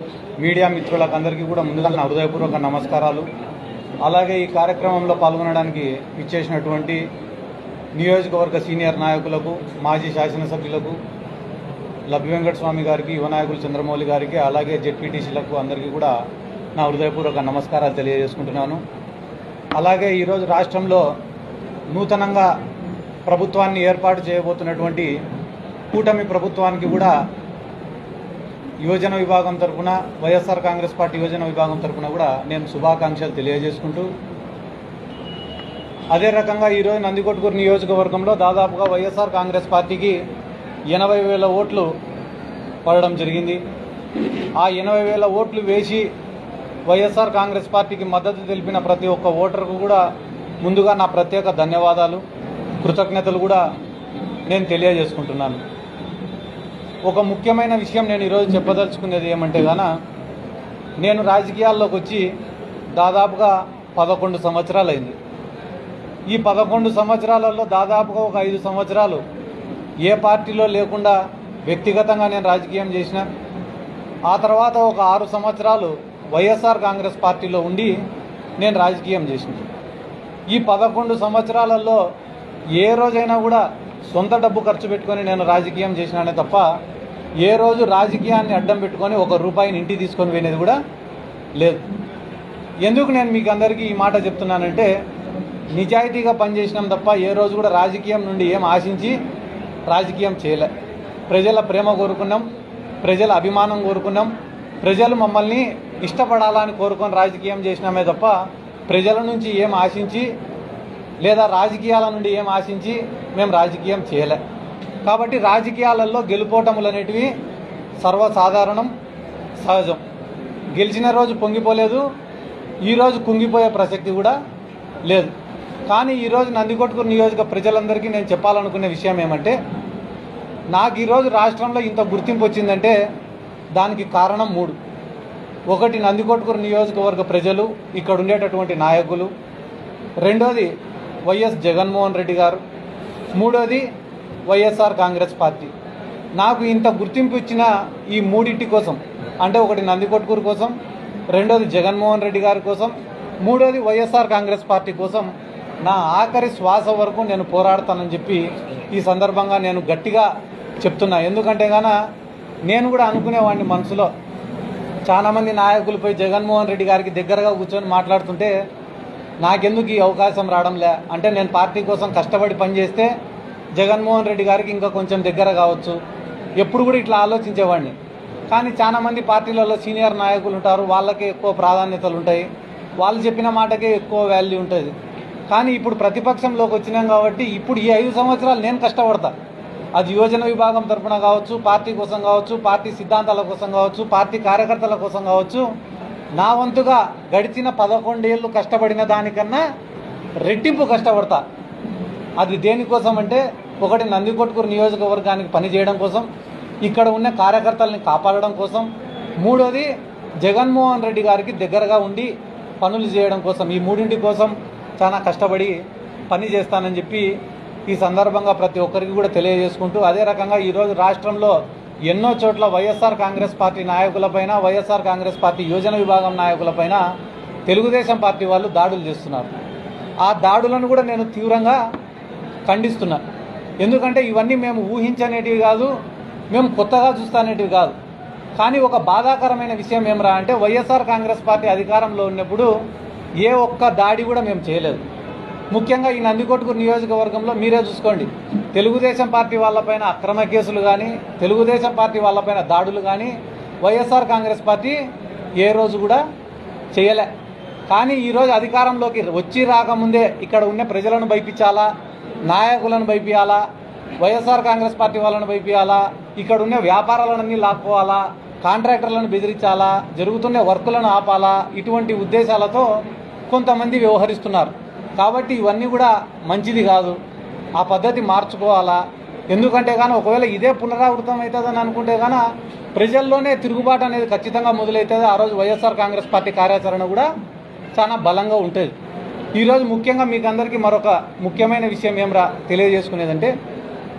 Media మిత్రులకు అందరికీ కూడా ముందుగా నా హృదయపూర్వక నమస్కారాలు. అలాగే ఈ కార్యక్రమంలో పాల్గొనడానికి ఇచ్చేసినటువంటి నియోజకవర్గ సీనియర్ నాయకులకు, మాజీ శాసనసభ్యులకు, లబ్బి వెంకట స్వామి గారికి, యువ నాయకులు చంద్రమౌళి గారికి, అలాగే జెడ్పీటీసీలకు అందరికీ కూడా నా హృదయపూర్వక నమస్కారాలు తెలియజేసుకుంటున్నాను. అలాగే ఈరోజు రాష్ట్రంలో నూతనంగా ప్రభుత్వాన్ని ఏర్పాటు చేయబోతున్నటువంటి కూటమి ప్రభుత్వానికి కూడా యువజన విభాగం తరఫున, వైఎస్ఆర్ కాంగ్రెస్ పార్టీ యువజన విభాగం తరఫున కూడా నేను శుభాకాంక్షలు తెలియజేసుకుంటూ, అదే రకంగా ఈరోజు నందికొట్కూరు నియోజకవర్గంలో దాదాపుగా వైఎస్ఆర్ కాంగ్రెస్ పార్టీకి 80,000 ఓట్లు పడడం జరిగింది. ఆ 80,000 ఓట్లు వేసి వైఎస్ఆర్ కాంగ్రెస్ పార్టీకి మద్దతు తెలిపిన ప్రతి ఒక్క ఓటర్కు కూడా ముందుగా నా ప్రత్యేక ధన్యవాదాలు, కృతజ్ఞతలు కూడా నేను తెలియజేసుకుంటున్నాను. ఒక ముఖ్యమైన విషయం నేను ఈరోజు చెప్పదలుచుకునేది ఏమంటే గాన, నేను రాజకీయాల్లోకి వచ్చి దాదాపుగా 11 సంవత్సరాలు అయింది. ఈ 11 సంవత్సరాలలో దాదాపుగా ఒక 5 సంవత్సరాలు ఏ పార్టీలో లేకుండా వ్యక్తిగతంగా నేను రాజకీయం చేసిన, ఆ తర్వాత ఒక 6 సంవత్సరాలు వైఎస్ఆర్ కాంగ్రెస్ పార్టీలో ఉండి నేను రాజకీయం చేసిన. ఈ 11 సంవత్సరాలలో ఏ రోజైనా కూడా సొంత డబ్బు ఖర్చు పెట్టుకొని నేను రాజకీయం చేసినానే తప్ప ఏ రోజు రాజకీయాన్ని అడ్డం పెట్టుకొని 1 రూపాయిని ఇంటికి తీసుకొని పోయినది కూడా లేదు. ఎందుకు నేను మీకు అందరికీ ఈ మాట చెప్తున్నానంటే, నిజాయితీగా పనిచేసినాం తప్ప ఏ రోజు కూడా రాజకీయం నుండి ఏం ఆశించి రాజకీయం చేయలే. ప్రజల ప్రేమ కోరుకున్నాం, ప్రజల అభిమానం కోరుకున్నాం, ప్రజలు మమ్మల్ని ఇష్టపడాలని కోరుకొని రాజకీయం చేసినామే తప్ప ప్రజల నుంచి ఏం ఆశించి లేదా రాజకీయాల నుండి ఏం ఆశించి మేము రాజకీయం చేయలే. కాబట్టి రాజకీయాలలో గెలుపోటములు అనేటివి సర్వసాధారణం, సహజం. గెలిచిన రోజు పొంగిపోలేదు, ఈరోజు కుంగిపోయే ప్రసక్తి కూడా లేదు. కానీ ఈరోజు నందికొట్కూరు నియోజక ప్రజలందరికీ నేను చెప్పాలనుకునే విషయం ఏమంటే, నాకు ఈరోజు రాష్ట్రంలో ఇంత గుర్తింపు వచ్చిందంటే దానికి కారణం 3. ఒకటి, నందికొట్కూరు నియోజకవర్గ ప్రజలు, ఇక్కడ ఉండేటటువంటి నాయకులు. రెండోది వైఎస్ జగన్మోహన్ రెడ్డి గారు. మూడోది వైఎస్ఆర్ కాంగ్రెస్ పార్టీ. నాకు ఇంత గుర్తింపు ఇచ్చిన ఈ మూడింటి కోసం, అంటే ఒకటి నందికొట్కూరు కోసం, రెండోది జగన్మోహన్ రెడ్డి గారి కోసం, మూడోది వైఎస్ఆర్ కాంగ్రెస్ పార్టీ కోసం నా ఆఖరి శ్వాస వరకు నేను పోరాడతానని చెప్పి ఈ సందర్భంగా నేను గట్టిగా చెప్తున్నా. ఎందుకంటే గాన నేను కూడా అనుకునేవాడిని మనసులో, చాలామంది నాయకులపై జగన్మోహన్ రెడ్డి గారికి దగ్గరగా కూర్చొని మాట్లాడుతుంటే నాకెందుకు ఈ అవకాశం రావడంలే, అంటే నేను పార్టీ కోసం కష్టపడి పనిచేస్తే జగన్మోహన్ రెడ్డి గారికి ఇంకా కొంచెం దగ్గర కావచ్చు, ఎప్పుడు కూడా ఇట్లా ఆలోచించేవాడిని. కానీ చాలామంది పార్టీలలో సీనియర్ నాయకులు ఉంటారు, వాళ్ళకే ఎక్కువ ప్రాధాన్యతలు ఉంటాయి, వాళ్ళు చెప్పిన మాటకే ఎక్కువ వాల్యూ ఉంటుంది. కానీ ఇప్పుడు ప్రతిపక్షంలోకి వచ్చినాం కాబట్టి ఇప్పుడు ఈ 5 సంవత్సరాలు నేను కష్టపడతా. అది యువజన విభాగం తరఫున కావచ్చు, పార్టీ కోసం కావచ్చు, పార్టీ సిద్ధాంతాల కోసం కావచ్చు, పార్టీ కార్యకర్తల కోసం కావచ్చు, నా వంతుగా గడిచిన 11 ఏళ్ళు కష్టపడిన దానికన్నా రెట్టింపు కష్టపడతా. అది దేనికోసం అంటే, ఒకటి నందికొట్కూరు నియోజకవర్గానికి పనిచేయడం కోసం, ఇక్కడ ఉన్న కార్యకర్తల్ని కాపాడడం కోసం, మూడోది జగన్మోహన్ రెడ్డి గారికి దగ్గరగా ఉండి పనులు చేయడం కోసం. ఈ మూడింటి కోసం చాలా కష్టపడి పని చేస్తానని చెప్పి ఈ సందర్భంగా ప్రతి ఒక్కరికి కూడా తెలియజేసుకుంటూ, అదే రకంగా ఈరోజు రాష్ట్రంలో ఎన్నో చోట్ల వైఎస్ఆర్ కాంగ్రెస్ పార్టీ నాయకులపైన, వైఎస్ఆర్ కాంగ్రెస్ పార్టీ యోజన విభాగం నాయకులపైన తెలుగుదేశం పార్టీ వాళ్ళు దాడులు చేస్తున్నారు. ఆ దాడులను కూడా నేను తీవ్రంగా ఖండిస్తున్నా. ఎందుకంటే ఇవన్నీ మేము ఊహించనేటివి కాదు, మేము కొత్తగా చూస్తానేటివి కాదు. కానీ ఒక బాధాకరమైన విషయం ఏమరా అంటే, వైఎస్ఆర్ కాంగ్రెస్ పార్టీ అధికారంలో ఉన్నప్పుడు ఏ ఒక్క దాడి కూడా మేము చేయలేదు. ముఖ్యంగా ఈ నందికొట్కూరు నియోజకవర్గంలో మీరే చూసుకోండి, తెలుగుదేశం పార్టీ వాళ్ళపైన అక్రమ కేసులు కానీ, తెలుగుదేశం పార్టీ వాళ్ళపైన దాడులు కానీ వైఎస్ఆర్ కాంగ్రెస్ పార్టీ ఏ రోజు కూడా చేయలే. కానీ ఈరోజు అధికారంలోకి వచ్చి రాకముందే ఇక్కడ ఉన్న ప్రజలను భయపించాలా, నాయకులను భయపియాలా, వైఎస్ఆర్ కాంగ్రెస్ పార్టీ వాళ్ళని భయపియాలా, ఇక్కడ ఉన్న వ్యాపారాలన్నీ లాక్కోవాలా, కాంట్రాక్టర్లను బెదిరించాలా, జరుగుతున్న వర్కులను ఆపాలా, ఇటువంటి ఉద్దేశాలతో కొంతమంది వ్యవహరిస్తున్నారు. కాబట్టి ఇవన్నీ కూడా మంచిది కాదు, ఆ పద్ధతి మార్చుకోవాలా. ఎందుకంటే కానీ ఒకవేళ ఇదే పునరావృతం అవుతుందని అనుకుంటే కానీ ప్రజల్లోనే తిరుగుబాటు అనేది ఖచ్చితంగా మొదలవుతుంది. ఆ రోజు వైఎస్ఆర్ కాంగ్రెస్ పార్టీ కార్యాచరణ కూడా చాలా బలంగా ఉంటుంది. ఈరోజు ముఖ్యంగా మీకు అందరికీ మరొక ముఖ్యమైన విషయం ఏమరా తెలియజేసుకునేదంటే,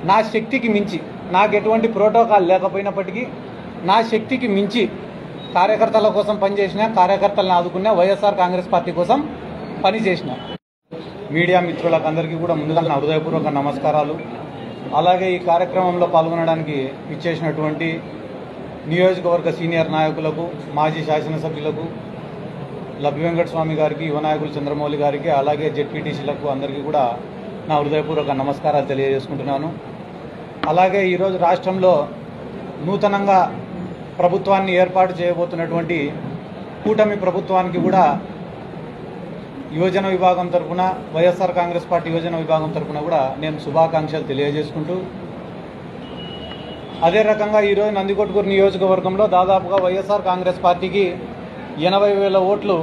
నా శక్తికి మించి, నాకు ఎటువంటి ప్రోటోకాల్ లేకపోయినప్పటికీ నా శక్తికి మించి కార్యకర్తల కోసం పనిచేసిన, కార్యకర్తలను ఆదుకున్న, వైఎస్ఆర్ కాంగ్రెస్ పార్టీ కోసం పనిచేసిన. మీడియా మిత్రులకు అందరికీ కూడా ముందుగా నా హృదయపూర్వక నమస్కారాలు. అలాగే ఈ కార్యక్రమంలో పాల్గొనడానికి ఇచ్చేసినటువంటి నియోజకవర్గ సీనియర్ నాయకులకు, మాజీ శాసనసభ్యులకు, లబ్బి వెంకటస్వామి గారికి, యువ నాయకులు చంద్రమౌళి గారికి, అలాగే జెడ్పీటీసీలకు అందరికీ కూడా నా హృదయపూర్వక నమస్కారాలు తెలియజేసుకుంటున్నాను. అలాగే ఈరోజు రాష్ట్రంలో నూతనంగా ప్రభుత్వాన్ని ఏర్పాటు చేయబోతున్నటువంటి కూటమి ప్రభుత్వానికి కూడా యువజన విభాగం తరఫున, వైఎస్ఆర్ కాంగ్రెస్ పార్టీ యువజన విభాగం తరఫున కూడా నేను శుభాకాంక్షలు తెలియజేసుకుంటూ, అదే రకంగా ఈరోజు నందికొట్కూరు నియోజకవర్గంలో దాదాపుగా వైఎస్ఆర్ కాంగ్రెస్ పార్టీకి 80,000 ఓట్లు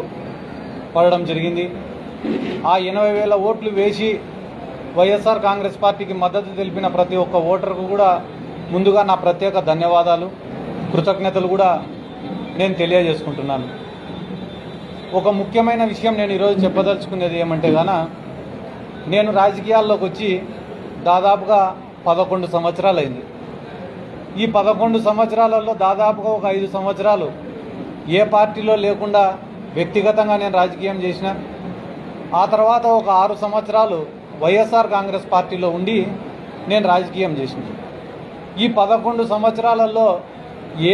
పడడం జరిగింది. ఆ 80,000 ఓట్లు వేసి వైఎస్ఆర్ కాంగ్రెస్ పార్టీకి మద్దతు తెలిపిన ప్రతి ఒక్క ఓటర్కు కూడా ముందుగా నా ప్రత్యేక ధన్యవాదాలు, కృతజ్ఞతలు కూడా నేను తెలియజేసుకుంటున్నాను. ఒక ముఖ్యమైన విషయం నేను ఈరోజు చెప్పదలుచుకునేది ఏమంటే గాన, నేను రాజకీయాల్లోకి వచ్చి దాదాపుగా 11 సంవత్సరాలు అయింది. ఈ 11 సంవత్సరాలలో దాదాపుగా ఒక 5 సంవత్సరాలు ఏ పార్టీలో లేకుండా వ్యక్తిగతంగా నేను రాజకీయం చేసిన. ఆ తర్వాత ఒక 6 సంవత్సరాలు వైఎస్ఆర్ కాంగ్రెస్ పార్టీలో ఉండి నేను రాజకీయం చేసిన. ఈ 11 సంవత్సరాలలో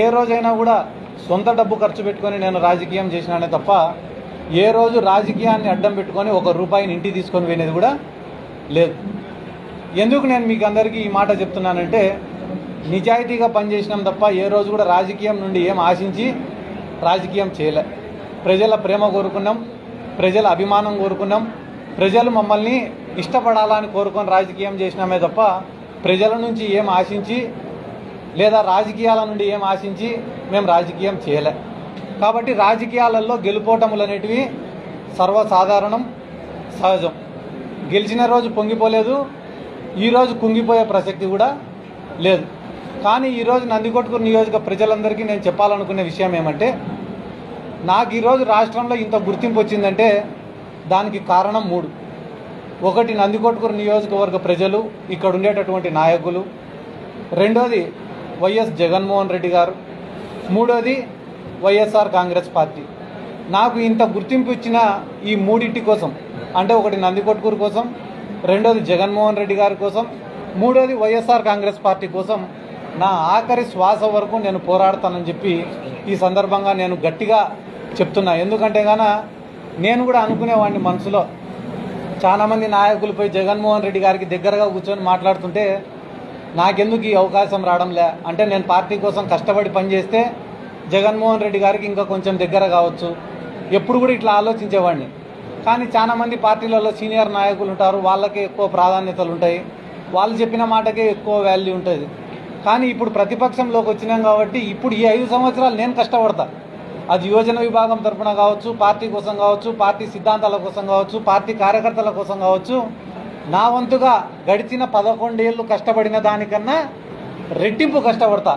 ఏ రోజైనా కూడా సొంత డబ్బు ఖర్చు పెట్టుకొని నేను రాజకీయం చేసినానే తప్ప ఏ రోజు రాజకీయాన్ని అడ్డం పెట్టుకొని 1 రూపాయిని ఇంటికి తీసుకొని పోయినది కూడా లేదు. ఎందుకు నేను మీకు అందరికీ ఈ మాట చెప్తున్నానంటే, నిజాయితీగా పనిచేసినాం తప్ప ఏ రోజు కూడా రాజకీయం నుండి ఏం ఆశించి రాజకీయం చేయలే. ప్రజల ప్రేమ కోరుకున్నాం, ప్రజల అభిమానం కోరుకున్నాం, ప్రజలు మమ్మల్ని ఇష్టపడాలని కోరుకొని రాజకీయం చేసినామే తప్ప ప్రజల నుంచి ఏం ఆశించి లేదా రాజకీయాల నుండి ఏం ఆశించి మేము రాజకీయం చేయలే. కాబట్టి రాజకీయాలలో గెలుపోటములు అనేటివి సర్వసాధారణం, సహజం. గెలిచిన రోజు పొంగిపోలేదు, ఈరోజు కుంగిపోయే ప్రసక్తి కూడా లేదు. కానీ ఈరోజు నందికొట్కూరు నియోజక ప్రజలందరికీ నేను చెప్పాలనుకునే విషయం ఏమంటే, నాకు ఈరోజు రాష్ట్రంలో ఇంత గుర్తింపు వచ్చిందంటే దానికి కారణం 3. ఒకటి నందికొట్కూరు నియోజకవర్గ ప్రజలు, ఇక్కడ ఉండేటటువంటి నాయకులు. రెండోది వైఎస్ జగన్మోహన్ రెడ్డి గారు. మూడోది వైఎస్ఆర్ కాంగ్రెస్ పార్టీ. నాకు ఇంత గుర్తింపు ఇచ్చిన ఈ మూడింటి కోసం, అంటే ఒకటి నందికొట్కూరు కోసం, రెండోది జగన్మోహన్ రెడ్డి గారి కోసం, మూడోది వైఎస్ఆర్ కాంగ్రెస్ పార్టీ కోసం నా ఆఖరి శ్వాస వరకు నేను పోరాడతానని చెప్పి ఈ సందర్భంగా నేను గట్టిగా చెప్తున్నా. ఎందుకంటే గాన నేను కూడా అనుకునేవాడిని మనసులో, చాలామంది నాయకులపై జగన్మోహన్ రెడ్డి గారికి దగ్గరగా కూర్చొని మాట్లాడుతుంటే నాకెందుకు ఈ అవకాశం రావడంలే, అంటే నేను పార్టీ కోసం కష్టపడి పనిచేస్తే జగన్మోహన్ రెడ్డి గారికి ఇంకా కొంచెం దగ్గర కావచ్చు, ఎప్పుడు కూడా ఇట్లా ఆలోచించేవాడిని. కానీ చాలామంది పార్టీలలో సీనియర్ నాయకులు ఉంటారు, వాళ్ళకే ఎక్కువ ప్రాధాన్యతలు ఉంటాయి, వాళ్ళు చెప్పిన మాటకే ఎక్కువ వాల్యూ ఉంటుంది. కానీ ఇప్పుడు ప్రతిపక్షంలోకి వచ్చినాం కాబట్టి ఇప్పుడు ఈ 5 సంవత్సరాలు నేను కష్టపడతా. అది యువజన విభాగం తరఫున కావచ్చు, పార్టీ కోసం కావచ్చు, పార్టీ సిద్ధాంతాల కోసం కావచ్చు, పార్టీ కార్యకర్తల కోసం కావచ్చు, నా వంతుగా గడిచిన 11 ఏళ్ళు కష్టపడిన దానికన్నా రెట్టింపు కష్టపడతా.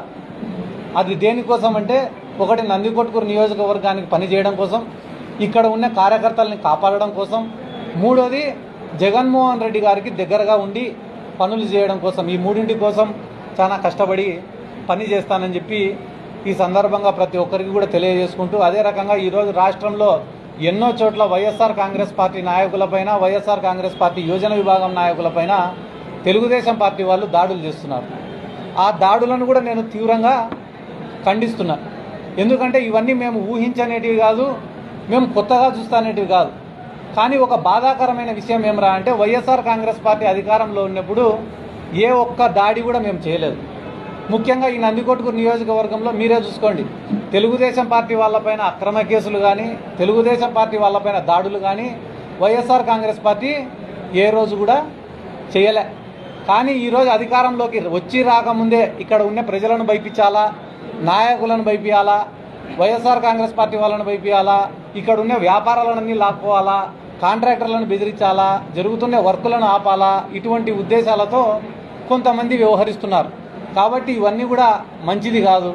అది దేనికోసం అంటే, ఒకటి నందికొట్కూరు నియోజకవర్గానికి పనిచేయడం కోసం, ఇక్కడ ఉన్న కార్యకర్తల్ని కాపాడడం కోసం, మూడోది జగన్మోహన్ రెడ్డి గారికి దగ్గరగా ఉండి పనులు చేయడం కోసం. ఈ మూడింటి కోసం చాలా కష్టపడి పని చేస్తానని చెప్పి ఈ సందర్భంగా ప్రతి ఒక్కరికి కూడా తెలియజేసుకుంటూ, అదే రకంగా ఈరోజు రాష్ట్రంలో ఎన్నో చోట్ల వైఎస్ఆర్ కాంగ్రెస్ పార్టీ నాయకులపైన, వైఎస్ఆర్ కాంగ్రెస్ పార్టీ యోజన విభాగం నాయకులపైన తెలుగుదేశం పార్టీ వాళ్ళు దాడులు చేస్తున్నారు. ఆ దాడులను కూడా నేను తీవ్రంగా ఖండిస్తున్నా. ఎందుకంటే ఇవన్నీ మేము ఊహించనేటివి కాదు, మేము కొత్తగా చూస్తానేటివి కాదు. కానీ ఒక బాధాకరమైన విషయం ఏమరా అంటే, వైఎస్ఆర్ కాంగ్రెస్ పార్టీ అధికారంలో ఉన్నప్పుడు ఏ ఒక్క దాడి కూడా మేము చేయలేదు. ముఖ్యంగా ఈ నందికొట్కూరు నియోజకవర్గంలో మీరే చూసుకోండి, తెలుగుదేశం పార్టీ వాళ్ళపైన అక్రమ కేసులు కానీ, తెలుగుదేశం పార్టీ వాళ్ళపైన దాడులు కానీ వైఎస్ఆర్ కాంగ్రెస్ పార్టీ ఏ రోజు కూడా చేయలే. కానీ ఈరోజు అధికారంలోకి వచ్చి రాకముందే ఇక్కడ ఉన్న ప్రజలను భయపించాలా, నాయకులను భయపియాలా, వైఎస్ఆర్ కాంగ్రెస్ పార్టీ వాళ్ళని భయపియాలా, ఇక్కడ ఉన్న వ్యాపారాలన్నీ లాక్కోవాలా, కాంట్రాక్టర్లను బెదిరించాలా, జరుగుతున్న వర్కులను ఆపాలా, ఇటువంటి ఉద్దేశాలతో కొంతమంది వ్యవహరిస్తున్నారు. కాబట్టి ఇవన్నీ కూడా మంచిది కాదు,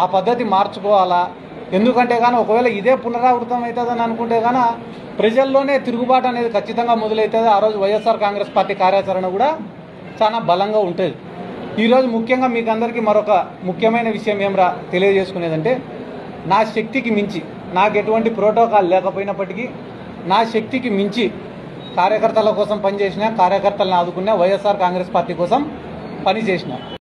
ఆ పద్ధతి మార్చుకోవాలా. ఎందుకంటే కానీ ఒకవేళ ఇదే పునరావృతం అవుతుందని అనుకుంటే కానీ ప్రజల్లోనే తిరుగుబాటు అనేది ఖచ్చితంగా మొదలవుతుంది. ఆ రోజు వైఎస్ఆర్ కాంగ్రెస్ పార్టీ కార్యాచరణ కూడా చాలా బలంగా ఉంటుంది. ఈరోజు ముఖ్యంగా మీకు అందరికీ మరొక ముఖ్యమైన విషయం ఏమరా తెలియజేసుకునేదంటే, నా శక్తికి మించి, నాకు ఎటువంటి ప్రోటోకాల్ లేకపోయినప్పటికీ నా శక్తికి మించి కార్యకర్తల కోసం పనిచేసిన, కార్యకర్తలను ఆదుకున్న, వైఎస్ఆర్ కాంగ్రెస్ పార్టీ కోసం పనిచేసిన.